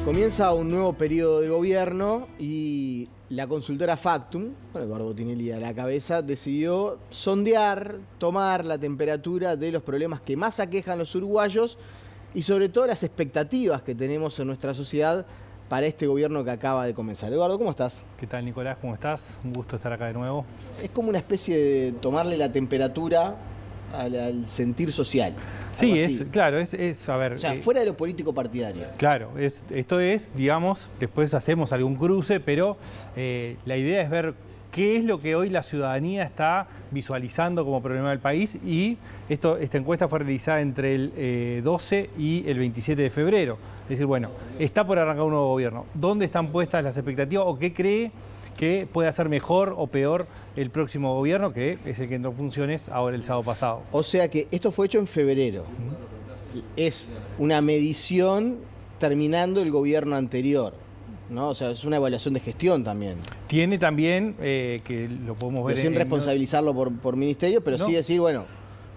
Comienza un nuevo periodo de gobierno y la consultora Factum, con Eduardo Tinelli a la cabeza, decidió sondear, tomar la temperatura de los problemas que más aquejan a los uruguayos y sobre todo las expectativas que tenemos en nuestra sociedad para este gobierno que acaba de comenzar. Eduardo, ¿cómo estás? ¿Qué tal, Nicolás? ¿Cómo estás? Un gusto estar acá de nuevo. Es como una especie de tomarle la temperatura al sentir social. Sí, claro, a ver... O sea, fuera de lo político partidario. Claro, esto es, digamos, después hacemos algún cruce, pero la idea es ver qué es lo que hoy la ciudadanía está visualizando como problema del país y esta encuesta fue realizada entre el 12 y el 27 de febrero. Es decir, bueno, está por arrancar un nuevo gobierno. ¿Dónde están puestas las expectativas o qué cree que puede hacer mejor o peor el próximo gobierno, que es el que entró en funciones ahora el sábado pasado? O sea que esto fue hecho en febrero. Es una medición terminando el gobierno anterior, ¿no? O sea, es una evaluación de gestión también. Tiene también, que lo podemos ver... Pero sin responsabilizarlo por ministerio, pero sí decir, bueno,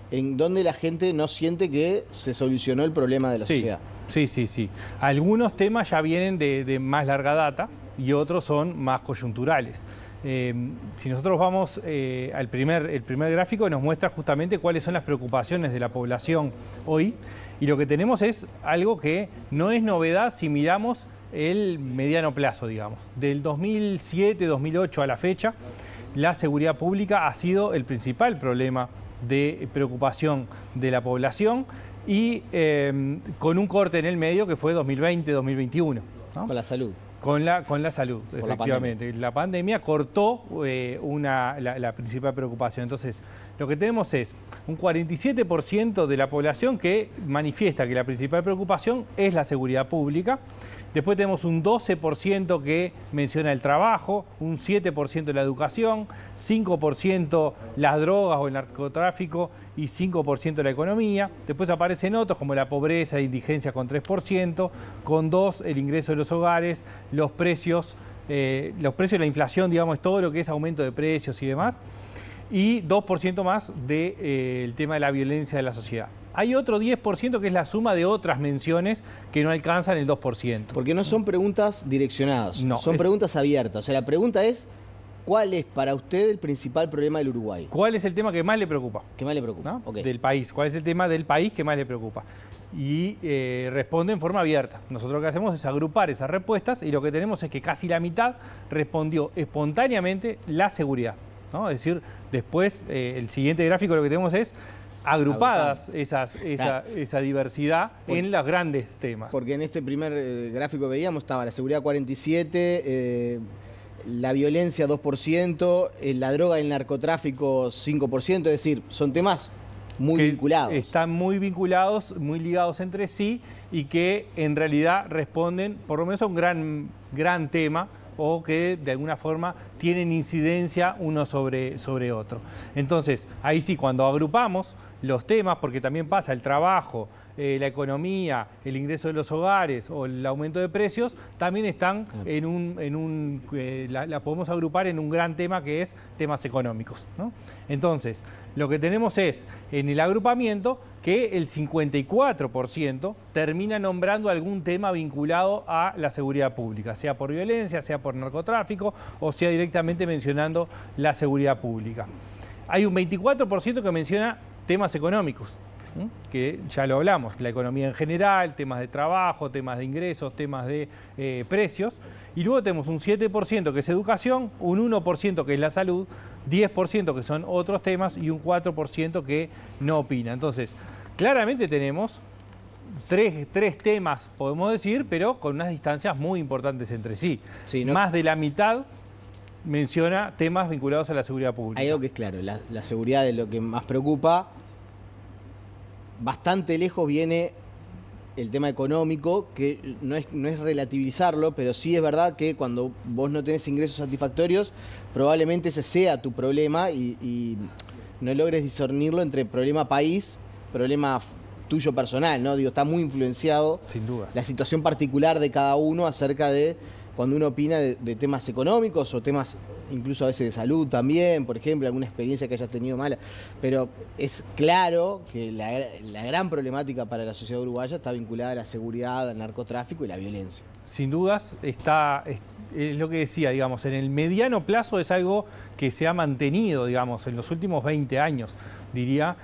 en dónde la gente no siente que se solucionó el problema de la sociedad. Sí. Algunos temas ya vienen de más larga data y otros son más coyunturales. Si nosotros vamos el primer gráfico, nos muestra justamente cuáles son las preocupaciones de la población hoy, y lo que tenemos es algo que no es novedad si miramos el mediano plazo, digamos. Del 2007, 2008 a la fecha, la seguridad pública ha sido el principal problema de preocupación de la población y con un corte en el medio que fue 2020-2021, ¿no? Con la salud. Con la salud, efectivamente. La pandemia cortó la principal preocupación. Entonces, lo que tenemos es un 47% de la población que manifiesta que la principal preocupación es la seguridad pública. Después tenemos un 12% que menciona el trabajo, un 7% la educación, 5% las drogas o el narcotráfico y 5% la economía. Después aparecen otros como la pobreza e indigencia con 3%, con 2% el ingreso de los hogares, los precios, la inflación, digamos, todo lo que es aumento de precios y demás, y 2% más del tema de la violencia de la sociedad. Hay otro 10% que es la suma de otras menciones que no alcanzan el 2%. Porque no son preguntas direccionadas, no, son preguntas abiertas. O sea, la pregunta es, ¿cuál es para usted el principal problema del Uruguay? ¿Cuál es el tema que más le preocupa? ¿Qué más le preocupa? ¿No? Okay. Del país. ¿Cuál es el tema del país que más le preocupa? Y responde en forma abierta. Nosotros lo que hacemos es agrupar esas respuestas y lo que tenemos es que casi la mitad respondió espontáneamente la seguridad, ¿no? Es decir, después el siguiente gráfico lo que tenemos es agrupadas esa diversidad en los grandes temas. Porque en este primer gráfico que veíamos estaba la seguridad 47%, la violencia 2%, la droga y el narcotráfico 5%, es decir, son temas muy vinculados. Están muy vinculados, muy ligados entre sí y que en realidad responden por lo menos a un gran tema o que de alguna forma tienen incidencia uno sobre otro. Entonces, ahí sí, cuando agrupamos los temas, porque también pasa el trabajo, la economía, el ingreso de los hogares o el aumento de precios, también están la podemos agrupar en un gran tema que es temas económicos, ¿no? Entonces, lo que tenemos es en el agrupamiento que el 54% termina nombrando algún tema vinculado a la seguridad pública, sea por violencia, sea por narcotráfico o sea directamente mencionando la seguridad pública. Hay un 24% que menciona temas económicos, que ya lo hablamos, la economía en general, temas de trabajo, temas de ingresos, temas de precios, y luego tenemos un 7% que es educación, un 1% que es la salud, 10% que son otros temas y un 4% que no opina. Entonces, claramente tenemos tres temas, podemos decir, pero con unas distancias muy importantes entre sí. Más de la mitad menciona temas vinculados a la seguridad pública. Hay algo que es claro, la seguridad es lo que más preocupa. Bastante lejos viene el tema económico, que no es relativizarlo, pero sí es verdad que cuando vos no tenés ingresos satisfactorios, probablemente ese sea tu problema y no logres discernirlo entre problema país, problema tuyo personal, ¿no? Digo, está muy influenciado, sin duda, la situación particular de cada uno acerca de cuando uno opina de temas económicos o temas incluso a veces de salud también, por ejemplo, alguna experiencia que hayas tenido mala. Pero es claro que la gran problemática para la sociedad uruguaya está vinculada a la seguridad, al narcotráfico y la violencia. Sin dudas, es lo que decía, digamos, en el mediano plazo es algo que se ha mantenido, digamos, en los últimos 20 años, diría,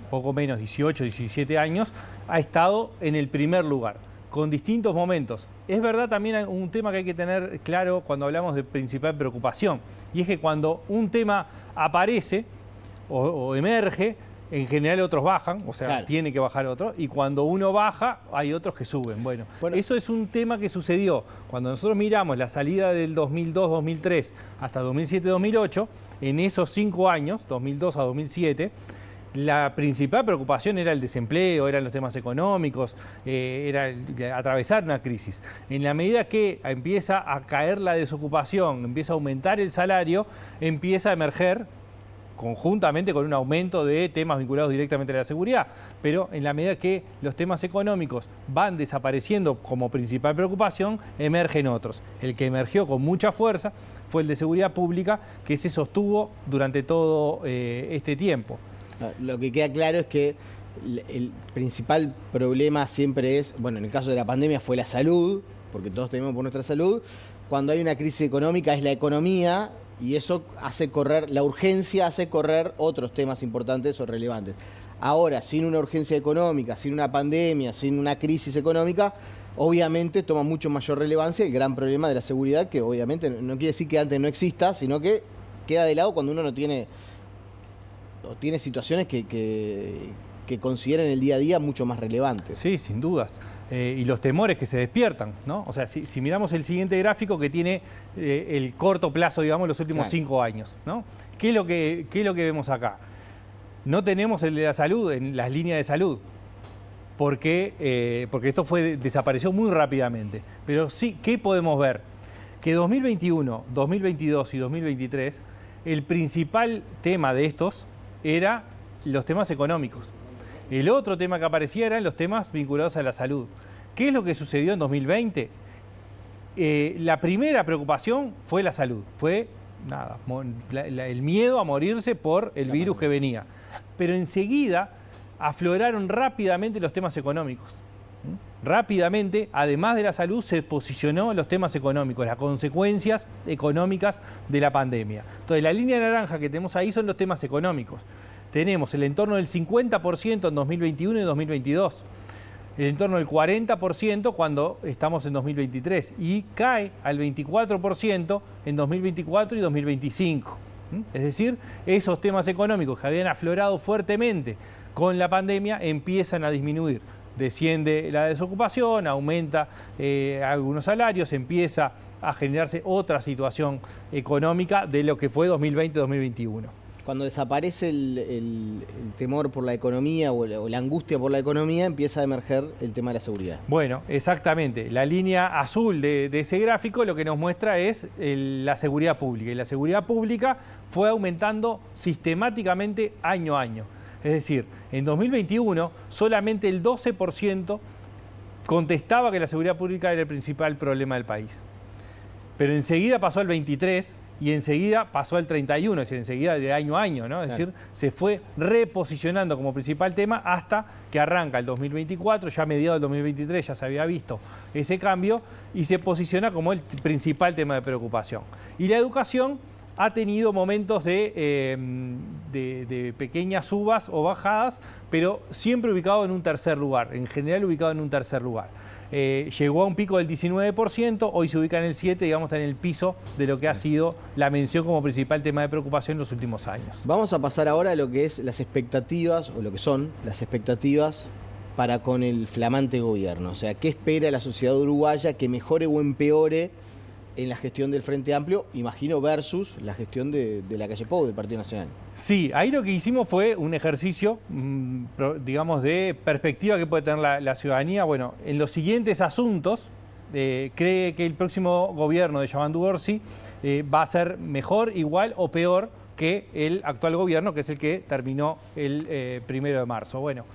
poco menos, 18, 17 años, ha estado en el primer lugar, con distintos momentos. Es verdad también un tema que hay que tener claro cuando hablamos de principal preocupación, y es que cuando un tema aparece o emerge, en general otros bajan, o sea, claro, tiene que bajar otro, y cuando uno baja, hay otros que suben. Bueno, eso es un tema que sucedió. Cuando nosotros miramos la salida del 2002-2003 hasta 2007-2008, en esos 5 años, 2002 a 2007, la principal preocupación era el desempleo, eran los temas económicos, era atravesar una crisis. En la medida que empieza a caer la desocupación, empieza a aumentar el salario, empieza a emerger conjuntamente con un aumento de temas vinculados directamente a la seguridad. Pero en la medida que los temas económicos van desapareciendo como principal preocupación, emergen otros. El que emergió con mucha fuerza fue el de seguridad pública, que se sostuvo durante todo este tiempo. Lo que queda claro es que el principal problema siempre es, bueno, en el caso de la pandemia fue la salud, porque todos tememos por nuestra salud. Cuando hay una crisis económica es la economía, y eso hace correr, la urgencia hace correr otros temas importantes o relevantes. Ahora, sin una urgencia económica, sin una pandemia, sin una crisis económica, obviamente toma mucho mayor relevancia el gran problema de la seguridad, que obviamente no quiere decir que antes no exista, sino que queda de lado cuando uno no tiene, o tiene situaciones que consideran el día a día mucho más relevantes. Sí, sin dudas. Y los temores que se despiertan, ¿no? O sea, si miramos el siguiente gráfico que tiene el corto plazo, digamos, los últimos 5 años, ¿no? ¿Qué es lo que vemos acá? No tenemos el de la salud, en las líneas de salud, porque esto desapareció muy rápidamente. Pero sí, ¿qué podemos ver? Que 2021, 2022 y 2023, el principal tema de estos era los temas económicos. El otro tema que aparecía eran los temas vinculados a la salud. ¿Qué es lo que sucedió en 2020? La primera preocupación fue la salud, fue el miedo a morirse por el virus que venía. Pero enseguida afloraron rápidamente los temas económicos. Rápidamente, además de la salud, se posicionó los temas económicos, las consecuencias económicas de la pandemia. Entonces, la línea naranja que tenemos ahí son los temas económicos. Tenemos el entorno del 50% en 2021 y 2022, el entorno del 40% cuando estamos en 2023 y cae al 24% en 2024 y 2025. Es decir, esos temas económicos que habían aflorado fuertemente con la pandemia empiezan a disminuir. Desciende la desocupación, aumenta algunos salarios, empieza a generarse otra situación económica de lo que fue 2020-2021. Cuando desaparece el temor por la economía o la angustia por la economía, empieza a emerger el tema de la seguridad. Bueno, exactamente. La línea azul de ese gráfico lo que nos muestra es la seguridad pública. Y la seguridad pública fue aumentando sistemáticamente año a año. Es decir, en 2021 solamente el 12% contestaba que la seguridad pública era el principal problema del país. Pero enseguida pasó al 23% y enseguida pasó al 31%, es decir, enseguida de año a año, ¿no? Es decir, se fue reposicionando como principal tema hasta que arranca el 2024, ya a mediados del 2023 ya se había visto ese cambio y se posiciona como el principal tema de preocupación. Y la educación ha tenido momentos de pequeñas subas o bajadas, pero siempre ubicado en un tercer lugar, en general ubicado en un tercer lugar. Llegó a un pico del 19%, hoy se ubica en el 7%, digamos, está en el piso de lo que ha sido la mención como principal tema de preocupación en los últimos años. Vamos a pasar ahora a lo que es las expectativas, o lo que son las expectativas para con el flamante gobierno. O sea, ¿qué espera la sociedad uruguaya que mejore o empeore en la gestión del Frente Amplio, imagino, versus la gestión de la calle Pou, del Partido Nacional? Sí, ahí lo que hicimos fue un ejercicio, digamos, de perspectiva que puede tener la ciudadanía. Bueno, en los siguientes asuntos, cree que el próximo gobierno de Yamandu Orsi va a ser mejor, igual o peor que el actual gobierno, que es el que terminó el 1 de marzo. Bueno,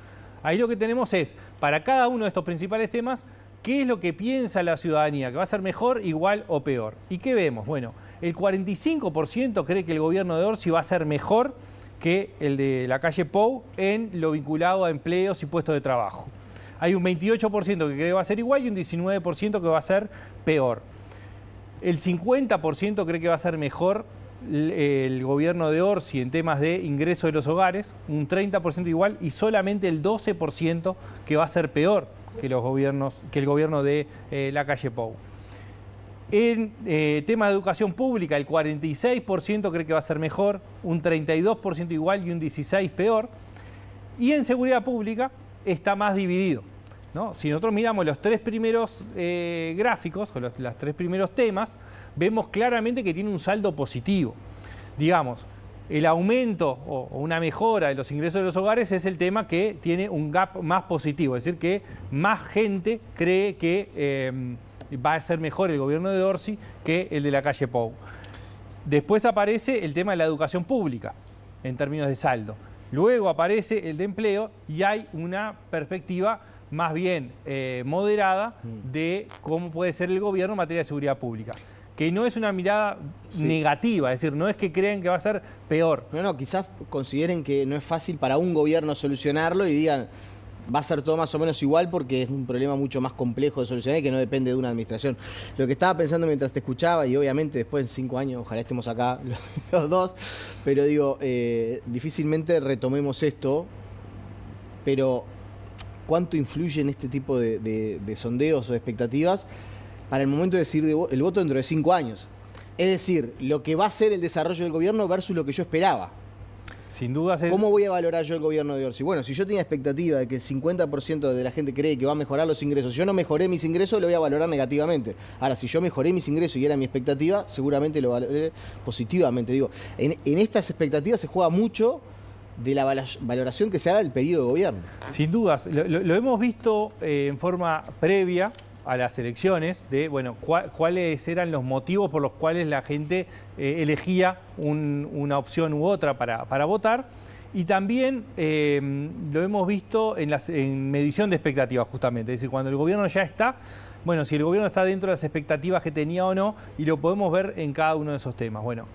ahí lo que tenemos es, para cada uno de estos principales temas, ¿qué es lo que piensa la ciudadanía? ¿Que va a ser mejor, igual o peor? ¿Y qué vemos? Bueno, el 45% cree que el gobierno de Orsi va a ser mejor que el de la calle Pou en lo vinculado a empleos y puestos de trabajo. Hay un 28% que cree que va a ser igual y un 19% que va a ser peor. El 50% cree que va a ser mejor el gobierno de Orsi en temas de ingreso de los hogares, un 30% igual, y solamente el 12% que va a ser peor que el gobierno de la calle Pou. En tema de educación pública, el 46% cree que va a ser mejor, un 32% igual y un 16% peor. Y en seguridad pública está más dividido, ¿no? Si nosotros miramos los tres primeros gráficos, o los tres primeros temas, vemos claramente que tiene un saldo positivo. Digamos, el aumento o una mejora de los ingresos de los hogares es el tema que tiene un gap más positivo, es decir, que más gente cree que va a ser mejor el gobierno de Orsi que el de la calle Pou. Después aparece el tema de la educación pública, en términos de saldo. Luego aparece el de empleo y hay una perspectiva más bien moderada de cómo puede ser el gobierno en materia de seguridad pública. Que no es una mirada negativa, es decir, no es que crean que va a ser peor. No, quizás consideren que no es fácil para un gobierno solucionarlo y digan, va a ser todo más o menos igual porque es un problema mucho más complejo de solucionar y que no depende de una administración. Lo que estaba pensando mientras te escuchaba, y obviamente después en 5 años, ojalá estemos acá los dos, pero digo, difícilmente retomemos esto, pero ¿cuánto influye en este tipo de sondeos o de expectativas para el momento de decidir el voto dentro de 5 años? Es decir, lo que va a ser el desarrollo del gobierno versus lo que yo esperaba. Sin duda. ¿Cómo voy a valorar yo el gobierno de Orsi? Bueno, si yo tenía expectativa de que el 50% de la gente cree que va a mejorar los ingresos, yo no mejoré mis ingresos, lo voy a valorar negativamente. Ahora, si yo mejoré mis ingresos y era mi expectativa, seguramente lo valoré positivamente. Digo, en estas expectativas se juega mucho de la valoración que se haga del periodo de gobierno. Sin dudas. Lo hemos visto en forma previa a las elecciones, de bueno, cuáles eran los motivos por los cuales la gente elegía una opción u otra para votar, y también lo hemos visto en medición de expectativas, justamente, es decir, cuando el gobierno ya está, bueno, si el gobierno está dentro de las expectativas que tenía o no, y lo podemos ver en cada uno de esos temas. Bueno,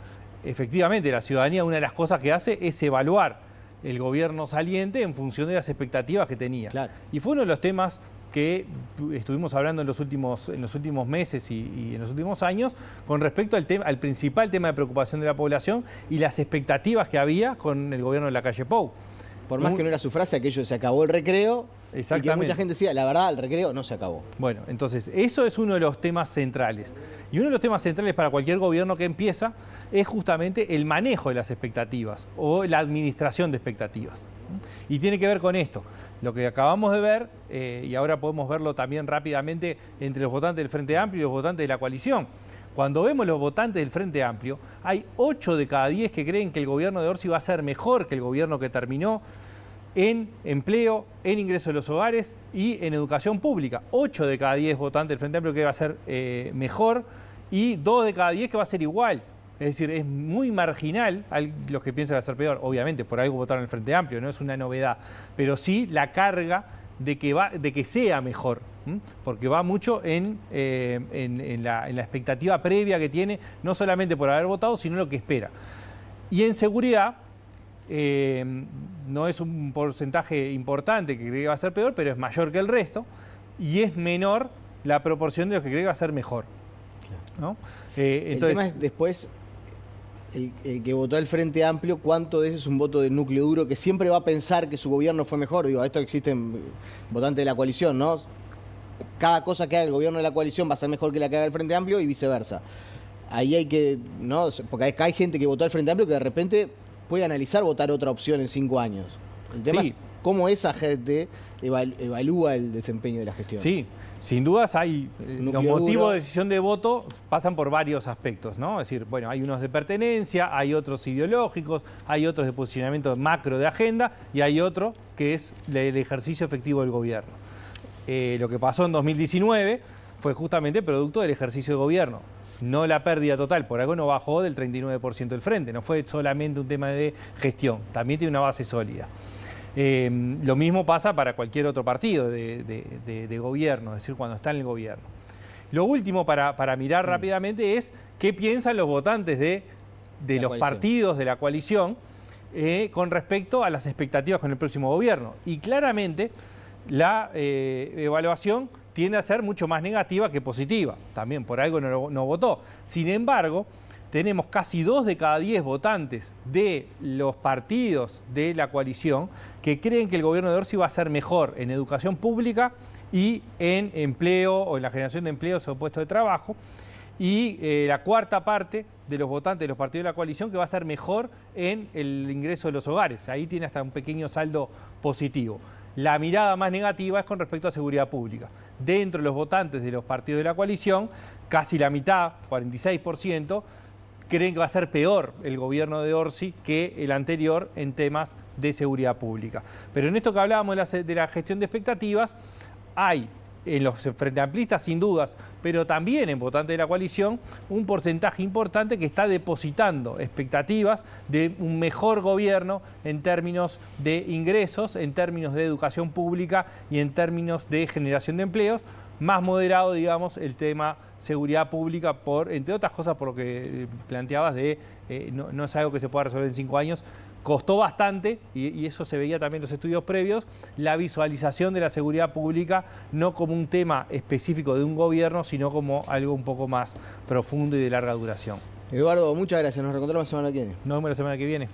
efectivamente, la ciudadanía, una de las cosas que hace es evaluar el gobierno saliente en función de las expectativas que tenía. Claro. Y fue uno de los temas que estuvimos hablando en los últimos meses y en los últimos años con respecto al principal tema de preocupación de la población y las expectativas que había con el gobierno de la calle Pou. Por más que no era su frase, aquello se acabó el recreo. Exactamente. Y que mucha gente decía, la verdad, el recreo no se acabó. Bueno, entonces, eso es uno de los temas centrales. Y uno de los temas centrales para cualquier gobierno que empieza es justamente el manejo de las expectativas o la administración de expectativas. Y tiene que ver con esto. Lo que acabamos de ver, y ahora podemos verlo también rápidamente entre los votantes del Frente Amplio y los votantes de la coalición. Cuando vemos los votantes del Frente Amplio, hay 8 de cada 10 que creen que el gobierno de Orsi va a ser mejor que el gobierno que terminó en empleo, en ingreso de los hogares y en educación pública. 8 de cada 10 votantes del Frente Amplio que va a ser mejor y 2 de cada 10 que va a ser igual. Es decir, es muy marginal los que piensan que va a ser peor. Obviamente, por algo votaron el Frente Amplio, no es una novedad. Pero sí la carga de que sea mejor, porque va mucho en la expectativa previa que tiene, no solamente por haber votado, sino lo que espera. Y en seguridad, no es un porcentaje importante que cree que va a ser peor, pero es mayor que el resto, y es menor la proporción de los que cree que va a ser mejor, ¿no? Entonces, el tema es después, el que votó el Frente Amplio, ¿cuánto de ese es un voto del núcleo duro que siempre va a pensar que su gobierno fue mejor? Digo, esto existen votantes de la coalición, ¿no? Cada cosa que haga el gobierno de la coalición va a ser mejor que la que haga el Frente Amplio y viceversa. Ahí hay que, ¿no? Porque acá hay gente que votó al Frente Amplio que de repente puede analizar votar otra opción en 5 años. El tema es cómo esa gente evalúa el desempeño de la gestión. Sí, sin dudas hay los motivos de decisión de voto pasan por varios aspectos, ¿no? Es decir, bueno, hay unos de pertenencia, hay otros ideológicos, hay otros de posicionamiento macro de agenda y hay otro que es el ejercicio efectivo del gobierno. Lo que pasó en 2019 fue justamente producto del ejercicio de gobierno. No la pérdida total, por algo no bajó del 39% del Frente, no fue solamente un tema de gestión, también tiene una base sólida. Lo mismo pasa para cualquier otro partido de gobierno, es decir, cuando está en el gobierno. Lo último para mirar rápidamente es qué piensan los votantes de los partidos de la coalición con respecto a las expectativas con el próximo gobierno. Y claramente la evaluación tiende a ser mucho más negativa que positiva. También por algo no votó. Sin embargo, tenemos casi 2 de cada 10 votantes de los partidos de la coalición que creen que el gobierno de Orsi va a ser mejor en educación pública y en empleo o en la generación de empleos o puestos de trabajo. Y la cuarta parte de los votantes de los partidos de la coalición que va a ser mejor en el ingreso de los hogares. Ahí tiene hasta un pequeño saldo positivo. La mirada más negativa es con respecto a seguridad pública. Dentro de los votantes de los partidos de la coalición, casi la mitad, 46%, creen que va a ser peor el gobierno de Orsi que el anterior en temas de seguridad pública. Pero en esto que hablábamos de la gestión de expectativas, hay en los frente amplistas sin dudas, pero también en votantes de la coalición, un porcentaje importante que está depositando expectativas de un mejor gobierno en términos de ingresos, en términos de educación pública y en términos de generación de empleos, más moderado, digamos, el tema seguridad pública, entre otras cosas por lo que planteabas no es algo que se pueda resolver en 5 años. Costó bastante, y eso se veía también en los estudios previos, la visualización de la seguridad pública, no como un tema específico de un gobierno, sino como algo un poco más profundo y de larga duración. Eduardo, muchas gracias. Nos reencontramos la semana que viene. Nos vemos la semana que viene.